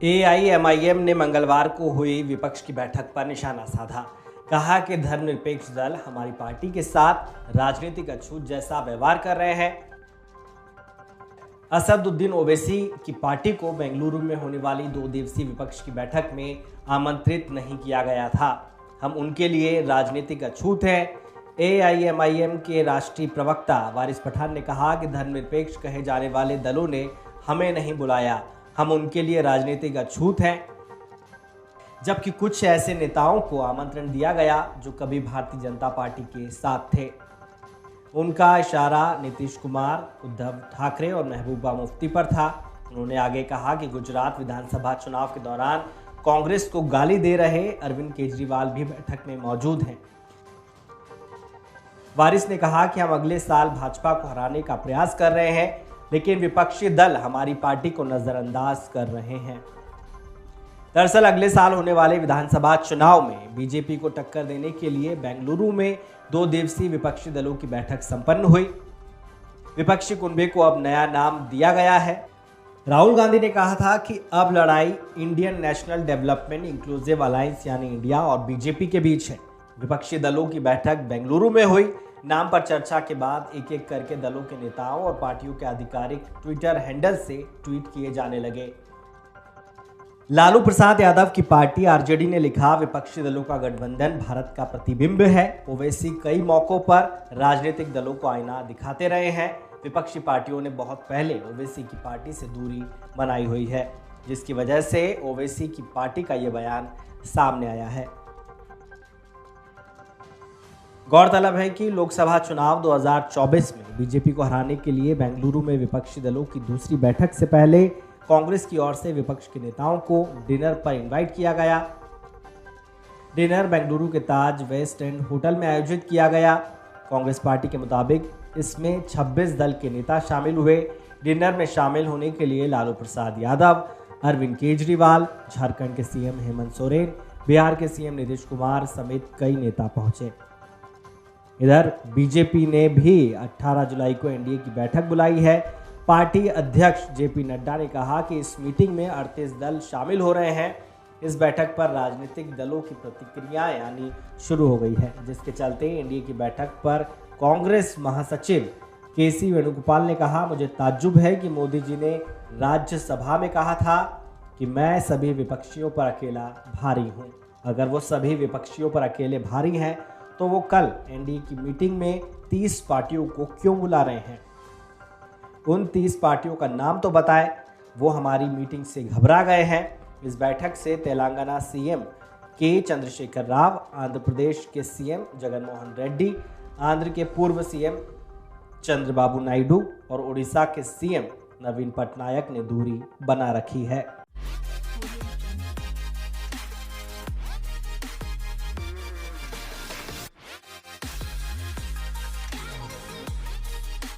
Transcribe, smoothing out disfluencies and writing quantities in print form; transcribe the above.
AIMIM ने मंगलवार को हुई विपक्ष की बैठक पर निशाना साधा। कहा कि धर्मनिरपेक्ष दल हमारी पार्टी के साथ राजनीतिक अछूत जैसा व्यवहार कर रहे हैं। असदुद्दीन ओवैसी की पार्टी को बेंगलुरु में होने वाली 2 दिवसीय विपक्ष की बैठक में आमंत्रित नहीं किया गया था। हम उनके लिए राजनीतिक अछूत हैं। एआईएमआईएम के राष्ट्रीय प्रवक्ता वारिस पठान ने कहा कि धर्मनिरपेक्ष कहे जाने वाले दलों ने हमें नहीं बुलाया, हम उनके लिए राजनीतिक अछूत हैं। जबकि कुछ ऐसे नेताओं को आमंत्रण दिया गया जो कभी भारतीय जनता पार्टी के साथ थे। उनका इशारा नीतीश कुमार, उद्धव ठाकरे और महबूबा मुफ्ती पर था। उन्होंने आगे कहा कि गुजरात विधानसभा चुनाव के दौरान कांग्रेस को गाली दे रहे अरविंद केजरीवाल भी बैठक में मौजूद हैं। वारिस ने कहा कि हम अगले साल भाजपा को हराने का प्रयास कर रहे हैं, लेकिन विपक्षी दल हमारी पार्टी को नजरअंदाज कर रहे हैं। दरअसल अगले साल होने वाले विधानसभा चुनाव में बीजेपी को टक्कर देने के लिए बेंगलुरु में 2 दिवसीय विपक्षी दलों की बैठक संपन्न हुई। विपक्षी कुनबे को अब नया नाम दिया गया है। राहुल गांधी ने कहा था कि अब लड़ाई Indian national development inclusive alliance यानी इंडिया और बीजेपी के बीच है। विपक्षी दलों की बैठक बेंगलुरु में हुई। नाम पर चर्चा के बाद एक एक करके दलों के नेताओं और पार्टियों के आधिकारिक ट्विटर हैंडल से ट्वीट किए जाने लगे। लालू प्रसाद यादव की पार्टी आरजेडी ने लिखा, विपक्षी दलों का गठबंधन भारत का प्रतिबिंब है। ओवैसी कई मौकों पर राजनीतिक दलों को आईना दिखाते रहे हैं। विपक्षी पार्टियों ने बहुत पहले ओवैसी की पार्टी से दूरी बनाई हुई है, जिसकी वजह से ओवैसी की पार्टी का यह बयान सामने आया है। गौरतलब है कि लोकसभा चुनाव 2024 में बीजेपी को हराने के लिए बेंगलुरु में विपक्षी दलों की दूसरी बैठक से पहले कांग्रेस की ओर से विपक्ष के नेताओं को डिनर पर इनवाइट किया गया। डिनर बेंगलुरु के ताज वेस्ट एंड होटल में आयोजित किया गया। कांग्रेस पार्टी के मुताबिक इसमें 26 दल के नेता शामिल हुए। डिनर में शामिल होने के लिए लालू प्रसाद यादव, अरविंद केजरीवाल, झारखंड के सीएम हेमंत सोरेन, बिहार के सीएम नीतीश कुमार समेत कई नेता पहुंचे। इधर बीजेपी ने भी 18 जुलाई को एनडीए की बैठक बुलाई है। पार्टी अध्यक्ष जेपी नड्डा ने कहा कि इस मीटिंग में 38 दल शामिल हो रहे हैं। इस बैठक पर राजनीतिक दलों की प्रतिक्रियाएं आनी शुरू हो गई है, जिसके चलते एनडीए की बैठक पर कांग्रेस महासचिव केसी वेणुगोपाल ने कहा, मुझे ताज्जुब है कि मोदी जी ने राज्यसभा में कहा था कि मैं सभी विपक्षियों पर अकेला भारी हूं। अगर वो सभी विपक्षियों पर अकेले भारी हैं तो वो कल एनडीए की मीटिंग में 30 पार्टियों को क्यों बुला रहे हैं? उन 30 पार्टियों का नाम तो बताएं। वो हमारी मीटिंग से घबरा गए हैं। इस बैठक से तेलंगाना सीएम के चंद्रशेखर राव, आंध्र प्रदेश के सीएम जगनमोहन रेड्डी, आंध्र के पूर्व सीएम चंद्रबाबू नायडू और उड़ीसा के सीएम नवीन पटनायक ने दूरी बना रखी है।